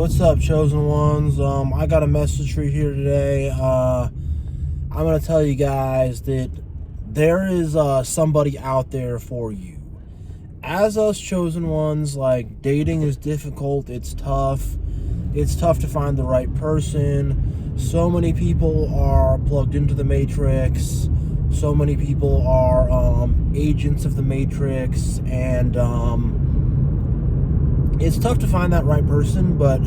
what's up, chosen ones? I got a message for you here today. I'm gonna tell you guys that there is somebody out there for you. As us chosen ones, like, dating is difficult. It's tough. It's tough to find the right person. So many people are plugged into the matrix. So many people are agents of the matrix, and it's tough to find that right person. But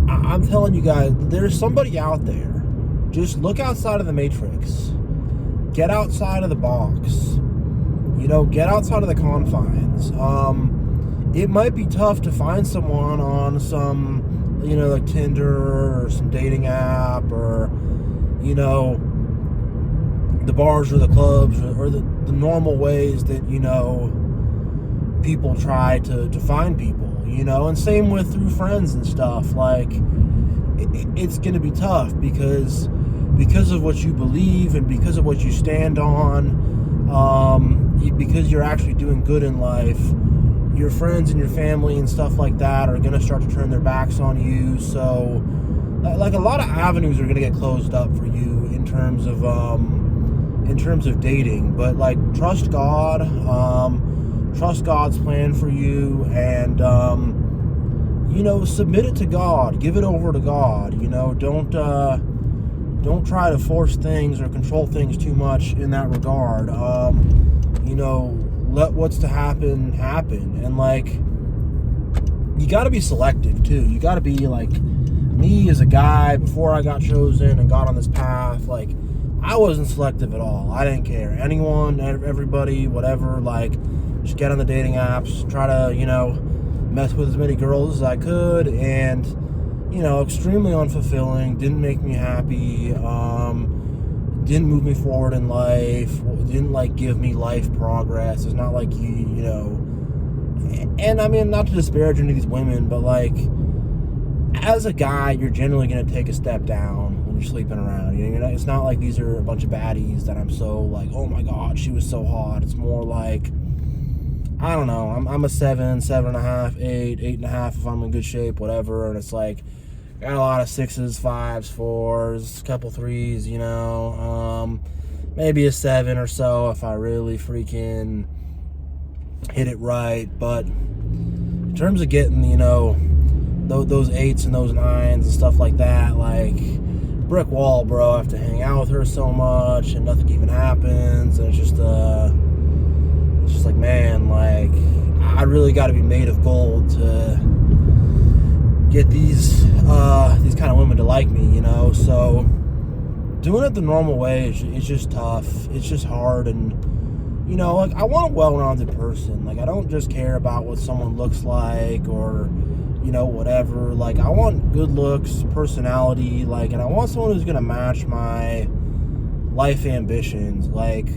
I'm telling you guys, there's somebody out there. Just look outside of the matrix. Get outside of the box. Get outside of the confines. It might be tough to find someone on some, like Tinder or some dating app, or, the bars or the clubs or the normal ways that, people try to find people, and same with through friends and stuff. Like, it's going to be tough because of what you believe and because of what you stand on, because you're actually doing good in life. Your friends and your family and stuff like that are going to start to turn their backs on you. So, like, a lot of avenues are going to get closed up for you in terms of dating. But, like, trust God, trust God's plan for you, and submit it to God. Give it over to God. Don't try to force things or control things too much in that regard. Let what's to happen. And, like, you got to be selective too. You got to be like me as a guy. Before I got chosen and got on this path, like, I wasn't selective at all. I didn't care. Anyone, everybody, whatever. Like, just get on the dating apps, try to, mess with as many girls as I could, and, extremely unfulfilling, didn't make me happy, didn't move me forward in life, didn't, like, give me life progress. It's not like and I mean, not to disparage any of these women, but, like, as a guy, you're generally going to take a step down when you're sleeping around. It's not like these are a bunch of baddies that I'm so, like, oh my God, she was so hot. It's more like, I don't know, I'm a 7, 7.5, 8, 8.5 if I'm in good shape, whatever. And it's like, got a lot of 6s, 5s, 4s, a couple 3s, maybe a 7 or so if I really freaking hit it right. But in terms of getting, those 8s and those 9s and stuff like that, like, brick wall, bro. I have to hang out with her so much and nothing even happens. And it's just like, man, like, I really got to be made of gold to get these kind of women to like me, So doing it the normal way is just tough. It's just hard. And, like, I want a well-rounded person. Like, I don't just care about what someone looks like or, whatever. Like, I want good looks, personality, like, and I want someone who's going to match my life ambitions. Like,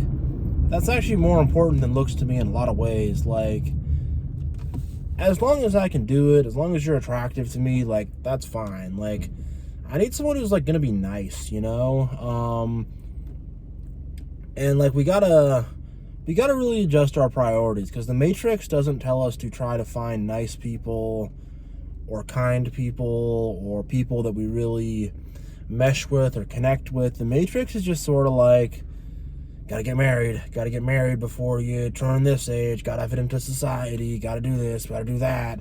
that's actually more important than looks to me in a lot of ways. Like, as long as I can do it, as long as you're attractive to me, like, that's fine. Like, I need someone who's, like, gonna be nice, and, like, we gotta really adjust our priorities, because the Matrix doesn't tell us to try to find nice people or kind people or people that we really mesh with or connect with. The Matrix is just sort of like, gotta get married before you turn this age, gotta fit into society, gotta do this, gotta do that,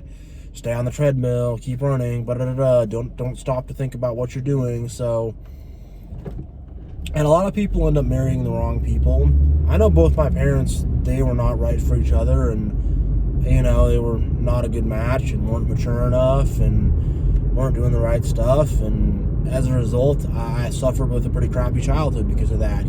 stay on the treadmill, keep running, don't stop to think about what you're doing. So, and a lot of people end up marrying the wrong people. I know both my parents, they were not right for each other, and, they were not a good match and weren't mature enough and weren't doing the right stuff, and as a result, I suffered with a pretty crappy childhood because of that,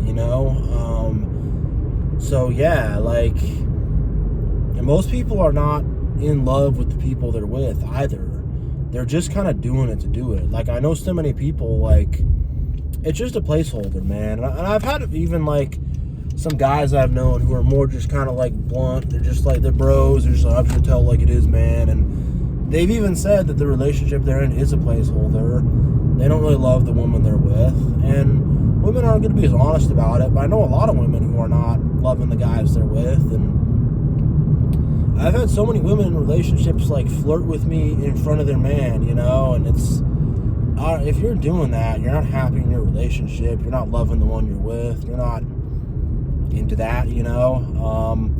So, yeah, like, and most people are not in love with the people they're with either. They're just kind of doing it to do it. Like, I know so many people, like, it's just a placeholder, man. And I've had even, like, some guys I've known who are more just kind of, like, blunt. They're just, like, they're bros. They're just like, I'm just tell it like it is, man. And they've even said that the relationship they're in is a placeholder. They don't really love the woman they're with. And women aren't going to be as honest about it. But I know a lot of women who are not loving the guys they're with. And I've had so many women in relationships like flirt with me in front of their man, you know, and it's if you're doing that, you're not happy in your relationship, you're not loving the one you're with, you're not into that, you know.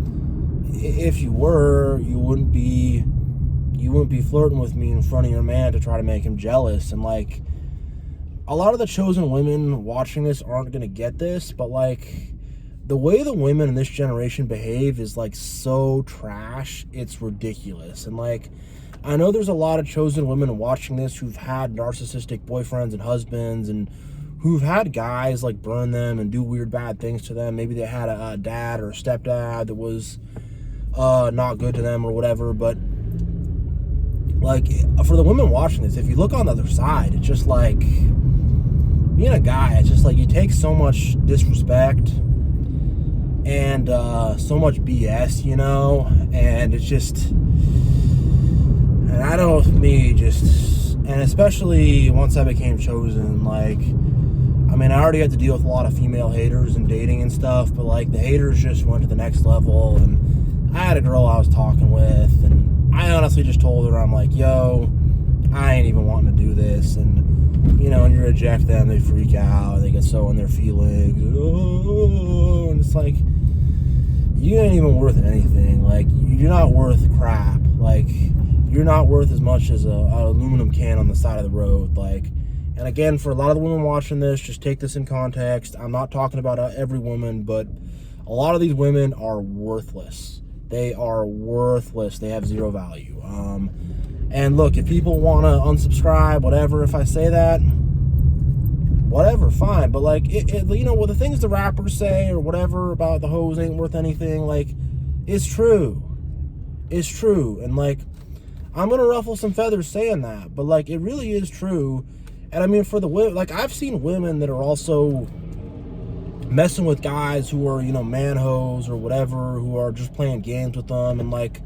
If you were, you wouldn't be flirting with me in front of your man to try to make him jealous. And like, a lot of the chosen women watching this aren't gonna get this, but like, the way the women in this generation behave is like so trash, it's ridiculous. And like, I know there's a lot of chosen women watching this who've had narcissistic boyfriends and husbands, and who've had guys like burn them and do weird bad things to them. Maybe they had a dad or a stepdad that was not good to them or whatever. But like, for the women watching this, if you look on the other side, it's just like, being a guy, it's just like you take so much disrespect and so much BS, you know, and it's just, and I don't know, me just, and especially once I became chosen, like, I mean, I already had to deal with a lot of female haters and dating and stuff, but like, the haters just went to the next level. And I had a girl I was talking with, and I honestly just told her, I'm like, yo, I ain't even wanting to do this. And you know, when you reject them, they freak out, they get so in their feelings, and it's like, you ain't even worth anything. Like, you're not worth crap. Like, you're not worth as much as a aluminum can on the side of the road. Like, and again, for a lot of the women watching this, just take this in context. I'm not talking about every woman, but a lot of these women are worthless. They are worthless. They have zero value. And look, if people want to unsubscribe, whatever, if I say that, whatever, fine. But like, you know, well, the things the rappers say or whatever about the hoes ain't worth anything, like, it's true. It's true. And like, I'm gonna ruffle some feathers saying that, but like, it really is true. And I mean, for the women, like, I've seen women that are also messing with guys who are, you know, man hoes or whatever, who are just playing games with them. And like,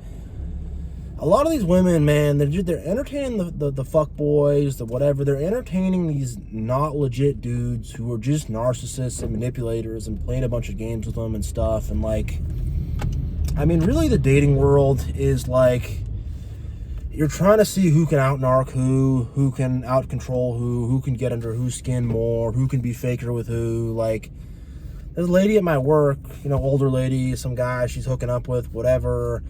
a lot of these women, man, they're entertaining the fuck boys, the whatever. They're entertaining these not legit dudes who are just narcissists and manipulators and playing a bunch of games with them and stuff. And like, I mean, really, the dating world is like, you're trying to see who can out-narc who can out-control who can get under whose skin more, who can be faker with who. Like, there's a lady at my work, you know, older lady, some guy she's hooking up with, whatever.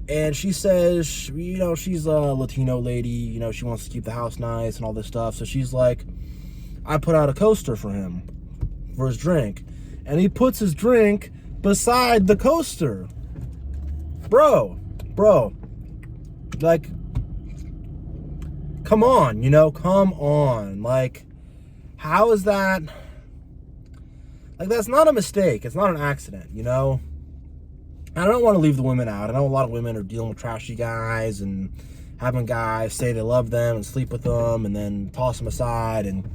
And she says, you know, she's a Latino lady, you know, she wants to keep the house nice and all this stuff. So she's like, I put out a coaster for him, for his drink. And he puts his drink beside the coaster. Bro, like, come on, you know, come on. Like, how is that? Like, that's not a mistake. It's not an accident, you know? I don't want to leave the women out. I know a lot of women are dealing with trashy guys and having guys say they love them and sleep with them and then toss them aside. And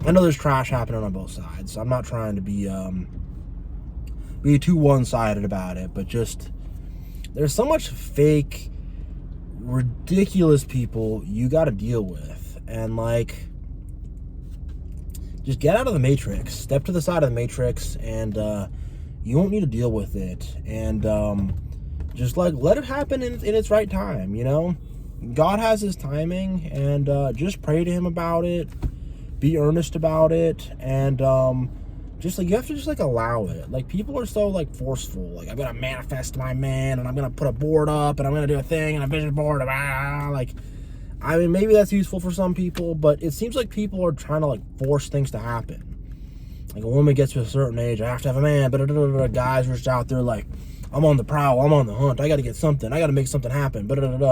I know there's trash happening on both sides. So I'm not trying to be too one-sided about it, but just, there's so much fake, ridiculous people you got to deal with. And like, just get out of the matrix, step to the side of the matrix, and you won't need to deal with it. And just like, let it happen in its right time, you know? God has his timing, and just pray to him about it, be earnest about it, and just like, you have to just like allow it. Like, people are so like forceful, like, I'm gonna manifest my man, and I'm gonna put a board up, and I'm gonna do a thing, and a vision board, like, I mean, maybe that's useful for some people, but it seems like people are trying to like force things to happen. Like, a woman gets to a certain age, I have to have a man, but guys are just out there like, I'm on the prowl, I'm on the hunt, I gotta get something, I gotta make something happen,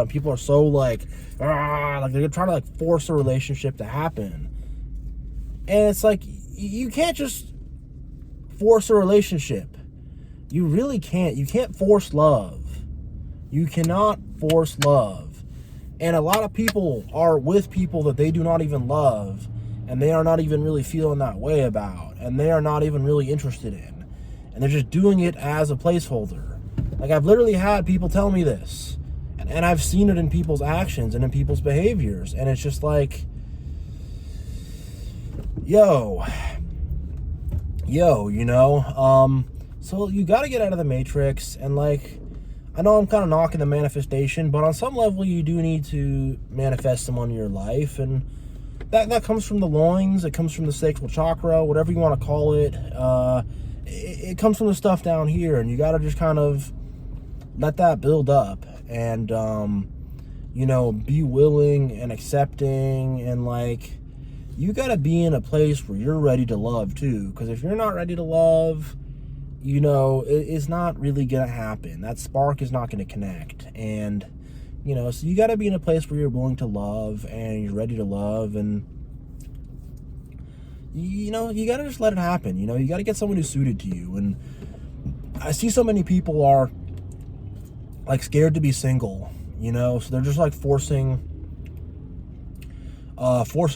people are so like they're trying to like force a relationship to happen. And it's like, you can't just force a relationship. You really can't. You can't force love. You cannot force love. And a lot of people are with people that they do not even love, and they are not even really feeling that way about, and they are not even really interested in. And they're just doing it as a placeholder. Like, I've literally had people tell me this, and I've seen it in people's actions and in people's behaviors, and it's just like, yo, you know, So you got to get out of the matrix. And like, I know I'm kind of knocking the manifestation, but on some level you do need to manifest someone in your life. And that comes from the loins, it comes from the sacral chakra, whatever you want to call it. It comes from the stuff down here, and you got to just kind of let that build up and, be willing and accepting. And like, you got to be in a place where you're ready to love too. Because if you're not ready to love, it's not really going to happen. That spark is not going to connect. And, so you got to be in a place where you're willing to love and you're ready to love. And, you got to just let it happen. You got to get someone who's suited to you. And I see so many people are like scared to be single, so they're just like forcing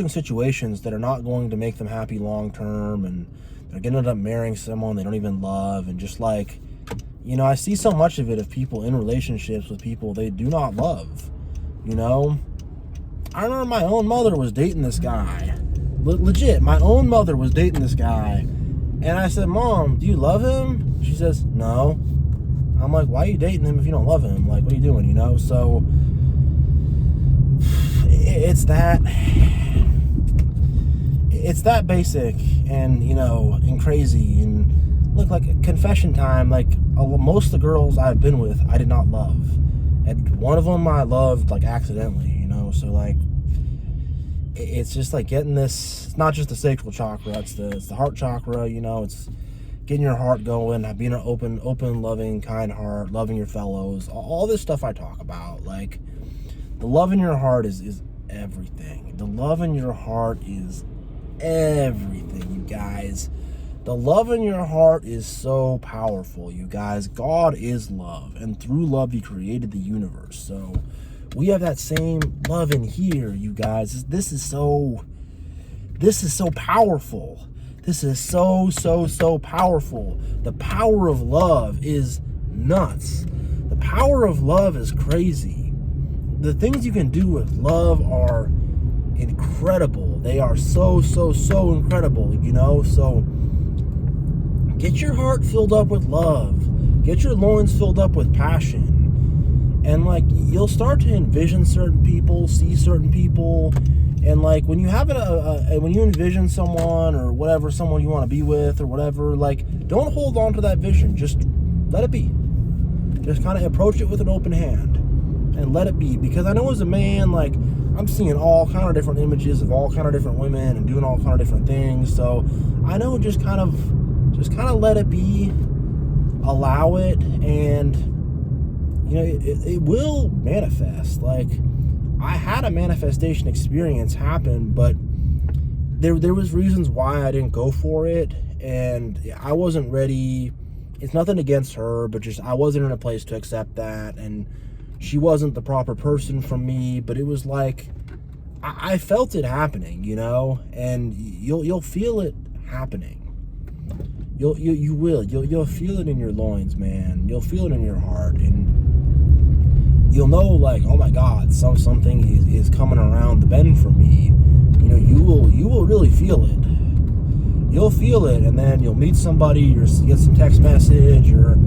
situations that are not going to make them happy long term, and they're gonna end up marrying someone they don't even love. And just like, I see so much of it, of people in relationships with people they do not love. I remember my own mother was dating this guy. Legit, my own mother was dating this guy. And I said, Mom, do you love him? She says, no. I'm like, why are you dating him if you don't love him? Like, what are you doing, So it's that basic and, and crazy. And look, like, confession time, like, most of the girls I've been with, I did not love. And one of them I loved, like, accidentally, So, like, it's just like getting this. It's not just the sacral chakra, it's the heart chakra. It's getting your heart going, being an open, loving, kind heart, loving your fellows, all this stuff I talk about. Like, the love in your heart is everything. The love in your heart is everything, you guys. The love in your heart is so powerful, you guys. God is love, and through love he created the universe. So we have that same love in here, you guys. This is so powerful. This is so powerful. The power of love is nuts. The power of love is crazy. The things you can do with love are incredible. They are so incredible, So get your heart filled up with love. Get your loins filled up with passion. And like, you'll start to envision certain people, see certain people. And like, when you have when you envision someone or whatever, someone you want to be with or whatever, like, don't hold on to that vision. Just let it be. Just kind of approach it with an open hand and let it be. Because I know as a man, like, I'm seeing all kind of different images of all kind of different women and doing all kind of different things. So I know, just kind of let it be, allow it, and it will manifest. Like, I had a manifestation experience happen, but there was reasons why I didn't go for it, and I wasn't ready. It's nothing against her, but just I wasn't in a place to accept that, and she wasn't the proper person for me. But it was like, I felt it happening, and you'll feel it happening. You'll feel it in your loins, man. You'll feel it in your heart, and you'll know, like, oh my God, something is coming around the bend for me. You will really feel it. You'll feel it, and then you'll meet somebody, or get some text message, or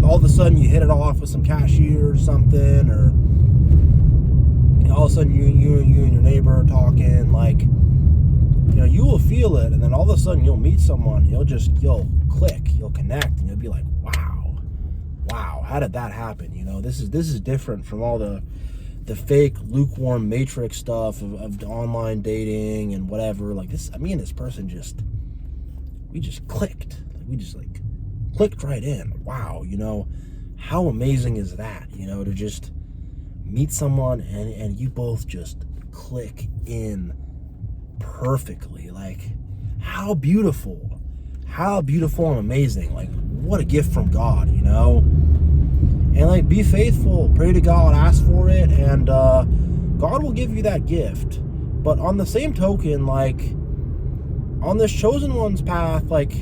all of a sudden you hit it off with some cashier or something, or all of a sudden you and your neighbor are talking. Like, you will feel it, and then all of a sudden you'll meet someone, you'll click, you'll connect, and you'll be like, wow, how did that happen? This is different from all the fake lukewarm matrix stuff of online dating and whatever. Like, this, me and this person we just clicked. Like, we just like clicked right in. Wow, how amazing is that? To just meet someone and you both just click in perfectly. Like, how beautiful and amazing. Like, what a gift from God, And like, be faithful, pray to God, ask for it, and God will give you that gift. But on the same token, like, on this chosen one's path, like,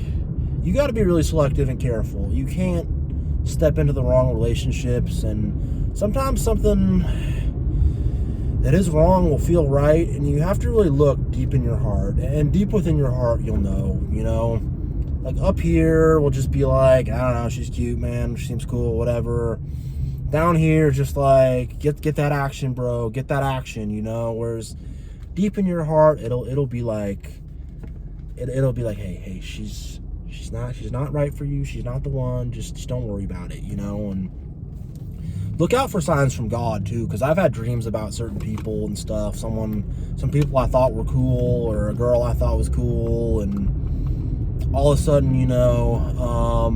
you got to be really selective and careful. You can't step into the wrong relationships, and sometimes something that is wrong will feel right, and you have to really look deep in your heart, and deep within your heart you'll know. Like up here will just be like, I don't know, she's cute, man, she seems cool, whatever. Down here, just like, get that action, bro, get that action, you know. Whereas deep in your heart, it'll be like, it'll be like, hey, she's not right for you, she's not the one, just don't worry about it, you know. And look out for signs from God too, because I've had dreams about certain people and stuff. Some people I thought were cool, or a girl I thought was cool, and all of a sudden, you know,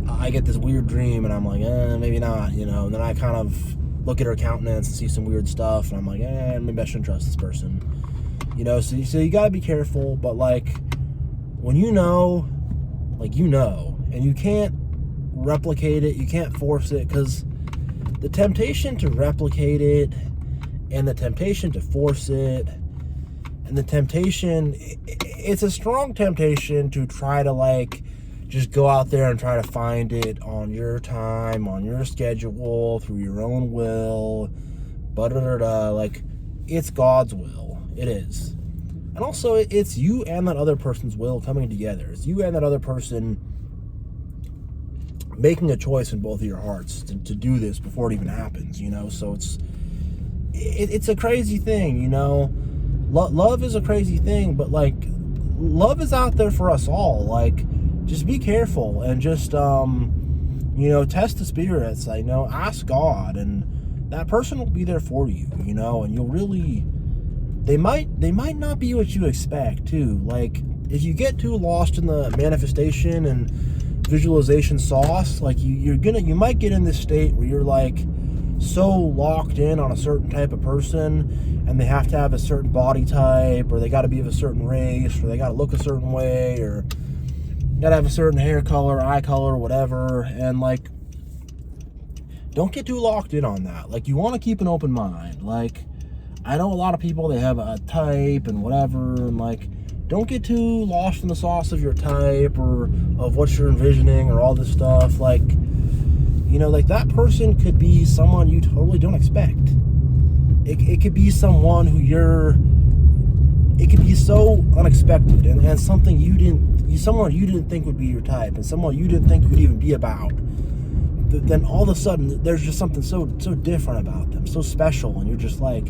I get this weird dream, and I'm like, maybe not, you know. And then I kind of look at her countenance and see some weird stuff, and I'm like, maybe I shouldn't trust this person, you know. So you gotta be careful, but like, when you know, like, you know, and you can't replicate it, you can't force it, because the temptation to replicate it, and the temptation to force it, and the temptation, it's a strong temptation to try to like just go out there and try to find it on your time, on your schedule, through your own will, like, it's God's will. It is. And also, it's you and that other person's will coming together. It's you and that other person making a choice in both of your hearts to do this before it even happens, you know. So it's a crazy thing, you know. Love is a crazy thing, but like, love is out there for us all. Like, just be careful, and just you know, test the spirits, you know, ask God, and that person will be there for you, you know. And you'll really, they might not be what you expect too. Like, if you get too lost in the manifestation and visualization sauce, like, you might get in this state where you're like so locked in on a certain type of person, and they have to have a certain body type, or they got to be of a certain race, or they got to look a certain way, or gotta have a certain hair color, eye color, whatever. And like, don't get too locked in on that. Like, you want to keep an open mind. Like, I know a lot of people, they have a type and whatever, and like, don't get too lost in the sauce of your type, or of what you're envisioning, or all this stuff. Like, you know, like, that person could be someone you totally don't expect. It could be someone who it could be so unexpected, and something someone you didn't think would be your type, and someone you didn't think you would even be about. Then all of a sudden, there's just something so different about them, so special, and you're just like,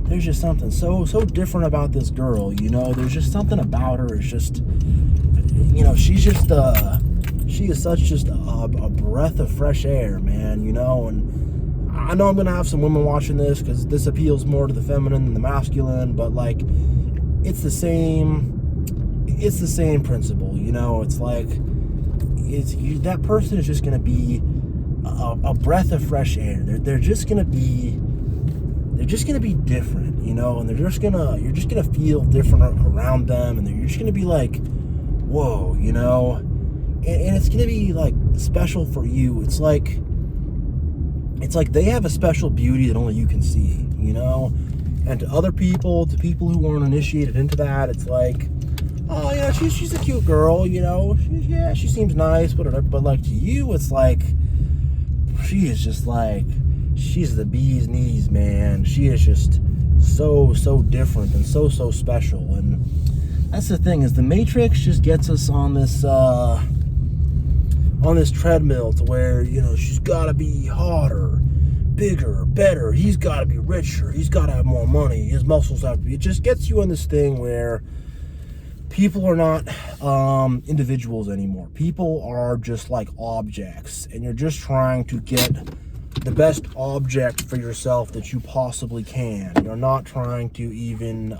there's just something so different about this girl, you know. There's just something about her. It's just, you know, she is such just a breath of fresh air, man, you know. And I know I'm gonna have some women watching this, because this appeals more to the feminine than the masculine, but like, it's the same principle, you know. It's like, that person is just gonna be a breath of fresh air. They're just gonna be different, you know. And you're just gonna feel different around them, and you're just gonna be like, whoa, you know. And it's gonna be like special for you. It's like they have a special beauty that only you can see, you know. And to other people, to people who weren't initiated into that, it's like, oh, yeah, she's a cute girl, you know. She seems nice, whatever. But like, to you, it's like, she is just like, she's the bee's knees, man. She is just so different, and so special. And that's the thing, is the Matrix just gets us on this treadmill to where, you know, she's got to be hotter, bigger, better. He's got to be richer. He's got to have more money. His muscles have to be. It just gets you in this thing where people are not individuals anymore. People are just like objects, and you're just trying to get the best object for yourself that you possibly can. You're not trying to even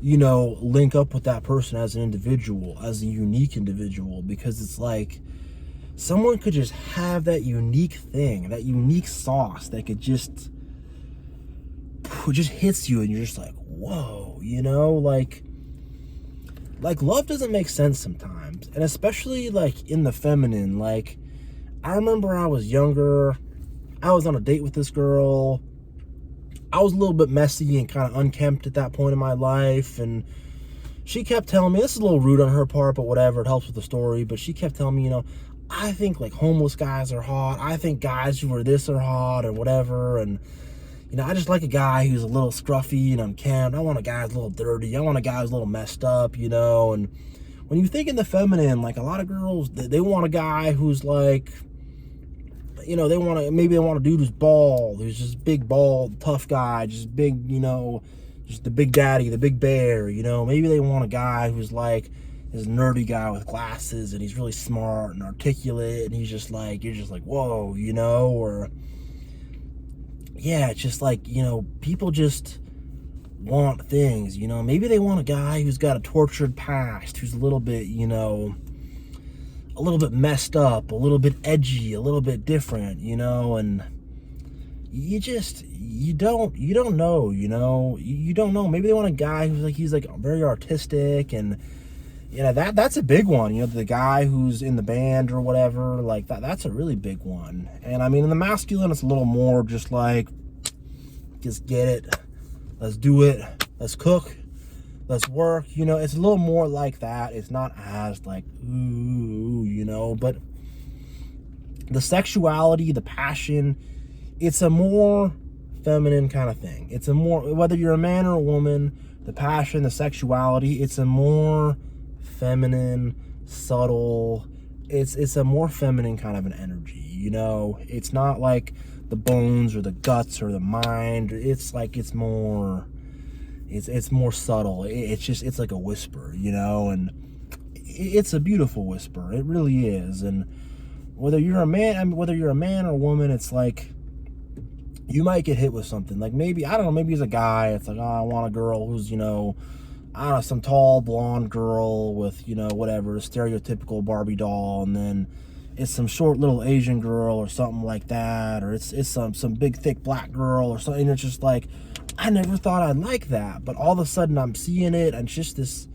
you know, link up with that person as an individual, as a unique individual, because it's like, someone could just have that unique thing, that unique sauce that could just hits you, and you're just like, whoa, you know. Like love doesn't make sense sometimes, and especially like in the feminine. Like, I remember I was younger, I was on a date with this girl. I was a little bit messy and kind of unkempt at that point in my life, and she kept telling me, this is a little rude on her part, but whatever, it helps with the story, but she kept telling me, you know, I think like homeless guys are hot, I think guys who are this are hot, or whatever. And You know, I just like a guy who's a little scruffy and unkempt. I want a guy who's a little dirty. I want a guy who's a little messed up, you know. And when you think in the feminine, like a lot of girls, they want a guy who's like, you know, maybe they want a dude who's bald, who's just big, bald, tough guy, just big, you know, just the big daddy, the big bear, you know. Maybe they want a guy who's like this nerdy guy with glasses and he's really smart and articulate and he's just like, you're just like, whoa, you know. Or yeah, it's just like, you know, people just want things, you know. Maybe they want a guy who's got a tortured past, who's a little bit, you know, a little bit messed up, a little bit edgy, a little bit different, you know. And you don't know, you know. You don't know. Maybe they want a guy who's like, he's like very artistic, and you know, that's a big one. You know, the guy who's in the band or whatever, like that's a really big one. And I mean, in the masculine, it's a little more just like, just get it, let's do it, let's cook, let's work. You know, it's a little more like that. It's not as like, ooh, you know. But the sexuality, the passion, it's a more feminine kind of thing. It's a more, whether you're a man or a woman, the passion, the sexuality, it's a more feminine, subtle, it's a more feminine kind of an energy, you know. It's not like the bones or the guts or the mind. It's like, it's more subtle. It's like a whisper, you know. And it's a beautiful whisper, it really is. And whether you're a man or a woman, it's like, you might get hit with something. Like maybe, I don't know, maybe as a guy, it's like, oh, I want a girl who's, you know, I don't know, some tall blonde girl with, you know, whatever, stereotypical Barbie doll, and then it's some short little Asian girl or something like that, or it's some big thick black girl or something. It's just like, I never thought I'd like that, but all of a sudden I'm seeing it, and it's just this,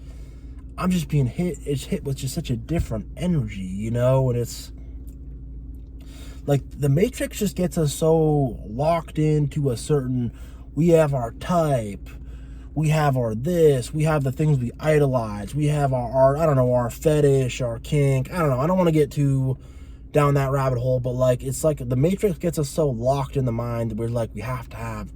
I'm just being hit with just such a different energy, you know. And it's like the Matrix just gets us so locked into a certain, we have our type, we have our this, we have the things we idolize, we have our I don't know, our fetish, our kink. I don't know, I don't want to get too down that rabbit hole, but like, it's like the Matrix gets us so locked in the mind that we're like, we have to have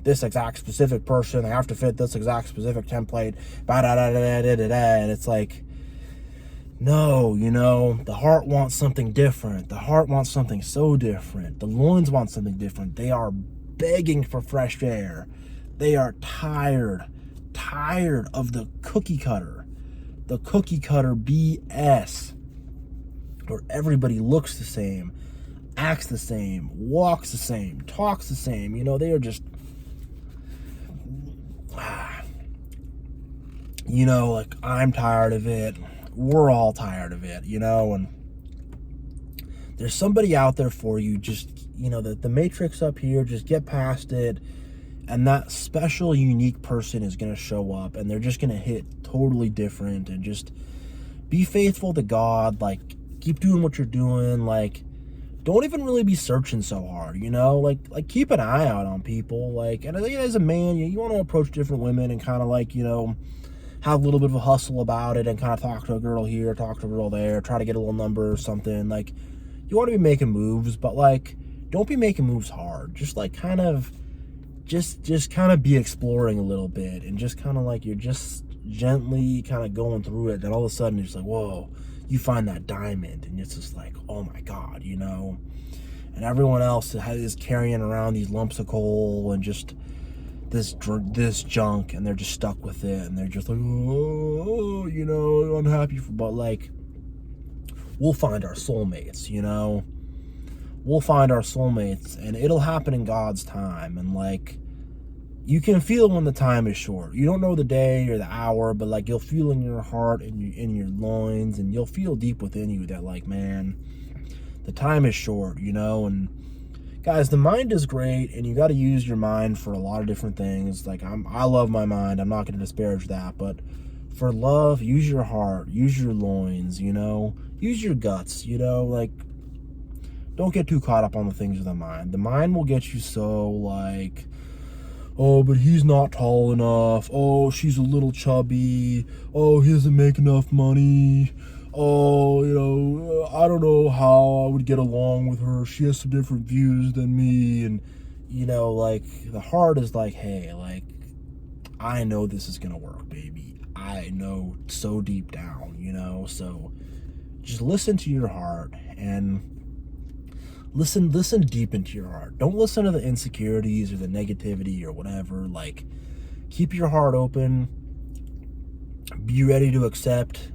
this exact specific person, they have to fit this exact specific template, and it's like, no, you know, the heart wants something different. The heart wants something so different. The loins want something different. They are begging for fresh air. They are tired of the cookie cutter BS, where everybody looks the same, acts the same, walks the same, talks the same. You know, they are just, you know, like, I'm tired of it. We're all tired of it, you know. And there's somebody out there for you. Just, you know, the Matrix up here, just get past it, and that special, unique person is going to show up, and they're just going to hit totally different. And just be faithful to God. Like, keep doing what you're doing. Like, don't even really be searching so hard, you know. Like keep an eye out on people. Like, and as a man, you want to approach different women and kind of like, you know, have a little bit of a hustle about it, and kind of talk to a girl here, talk to a girl there, try to get a little number or something. Like, you want to be making moves, but like, don't be making moves hard. Just like kind of just kind of be exploring a little bit, and just kind of like, you're just gently kind of going through it, and all of a sudden it's like, whoa, you find that diamond, and it's just like, oh my God, you know. And everyone else is carrying around these lumps of coal and just this junk, and they're just stuck with it, and they're just like, oh, you know, unhappy but like, we'll find our soulmates, you know. We'll find our soulmates, and it'll happen in God's time. And like, you can feel when the time is short. You don't know the day or the hour, but like, you'll feel in your heart and in your loins, and you'll feel deep within you that like, man, the time is short, you know. And guys, the mind is great, and you got to use your mind for a lot of different things. Like, I love my mind. I'm not going to disparage that, but for love, use your heart, use your loins, you know, use your guts, you know. Like, don't get too caught up on the things of the mind. The mind will get you so like, oh, but he's not tall enough. Oh, she's a little chubby. Oh, he doesn't make enough money. Oh, you know, I don't know how I would get along with her. She has some different views than me. And you know, like, the heart is like, hey, like, I know this is gonna work, baby. I know so deep down, you know. So just listen to your heart and listen deep into your heart. Don't listen to the insecurities or the negativity or whatever. Like, keep your heart open. Be ready to accept,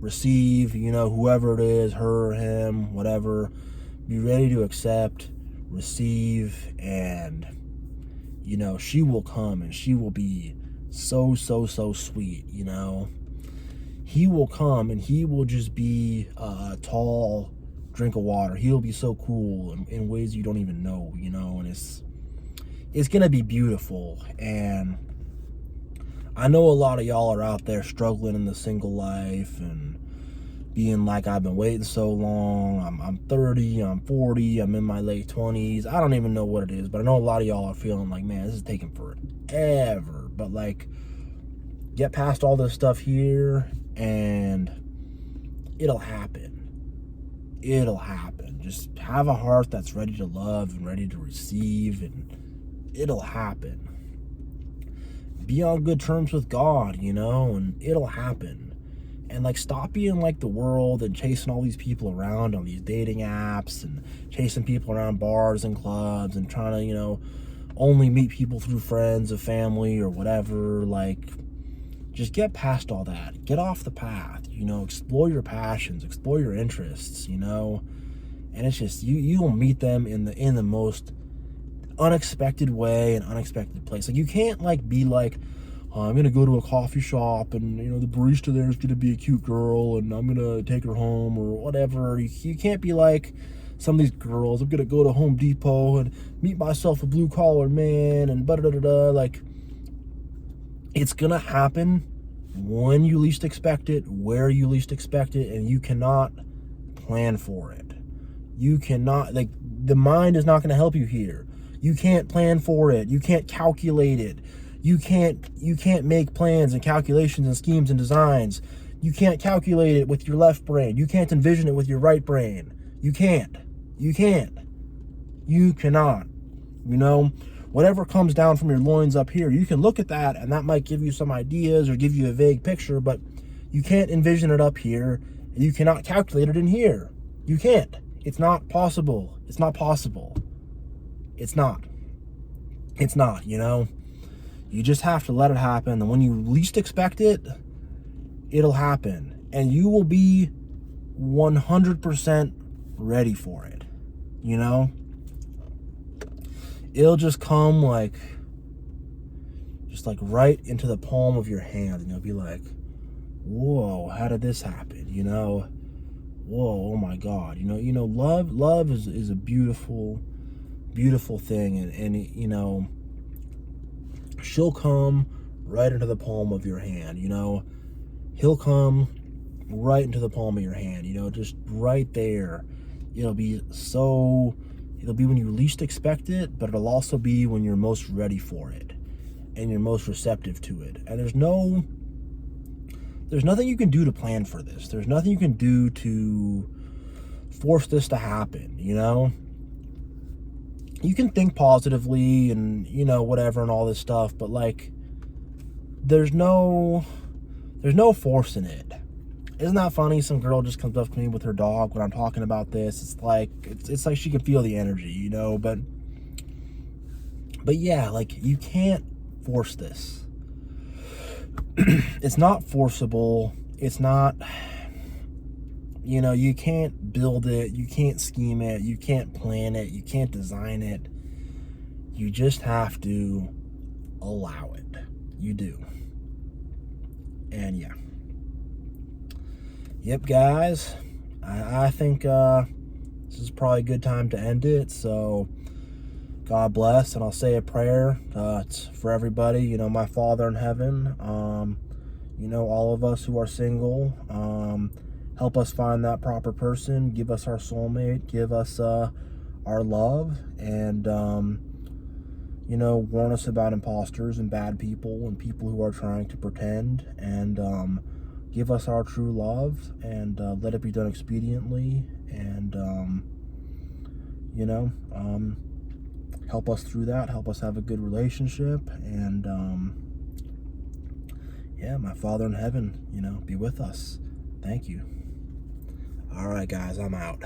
receive, you know, whoever it is, her or him, whatever. Be ready to accept, receive, and, you know, she will come and she will be so sweet, you know. He will come and he will just be a tall drink of water. He'll be so cool in ways you don't even know, you know. And it's gonna be beautiful. And I know a lot of y'all are out there struggling in the single life and being like, I've been waiting so long. I'm 30, I'm 40, I'm in my late 20s. I don't even know what it is, but I know a lot of y'all are feeling like, man, this is taking forever. But like, get past all this stuff here and it'll happen. It'll happen. Just have a heart that's ready to love and ready to receive, and it'll happen. Be on good terms with God, you know, and it'll happen. And like, stop being like the world and chasing all these people around on these dating apps and chasing people around bars and clubs and trying to, you know, only meet people through friends or family or whatever. Like, just get past all that. Get off the path, you know, explore your passions, explore your interests, you know. And it's just, you will meet them in the most unexpected way and unexpected place. Like, you can't like be like, I'm gonna go to a coffee shop and, you know, the barista there is gonna be a cute girl and I'm gonna take her home or whatever. You can't be like some of these girls, I'm gonna go to Home Depot and meet myself a blue collar man and da-da-da-da. Like, it's gonna happen when you least expect it, where you least expect it, and you cannot plan for it. You cannot, like, the mind is not gonna help you here. You can't plan for it. You can't calculate it. You can't make plans and calculations and schemes and designs. You can't calculate it with your left brain. You can't envision it with your right brain. You can't. You cannot. You know, whatever comes down from your loins up here, you can look at that and that might give you some ideas or give you a vague picture, but you can't envision it up here and you cannot calculate it in here. You can't. It's not possible. It's not possible. It's not, you know. You just have to let it happen, and when you least expect it, it'll happen, and you will be 100% ready for it, you know. It'll just come like right into the palm of your hand, and you'll be like, whoa, how did this happen, you know? Whoa, oh my God, you know, love is a beautiful thing, and you know, she'll come right into the palm of your hand, you know. He'll come right into the palm of your hand, you know, just right there. It'll be when you least expect it, but it'll also be when you're most ready for it and you're most receptive to it. And there's nothing you can do to plan for this. There's nothing you can do to force this to happen, you know. You can think positively and, you know, whatever and all this stuff, but like, there's no force in it. Isn't that funny? Some girl just comes up to me with her dog when I'm talking about this. It's like she can feel the energy, you know, but yeah, like, you can't force this. It's not forcible. It's not, you know, you can't build it, you can't scheme it, you can't plan it, you can't design it. You just have to allow it. You do. And yeah. Yep, guys. I think this is probably a good time to end it. So God bless, and I'll say a prayer. It's for everybody. You know, my Father in heaven. You know, all of us who are single. Help us find that proper person. Give us our soulmate. Give us our love. And, you know, warn us about imposters and bad people and people who are trying to pretend. And give us our true love. And let it be done expediently. And, you know, help us through that, help us have a good relationship, and yeah, my Father in heaven, be with us. Thank you. All right, guys, I'm out.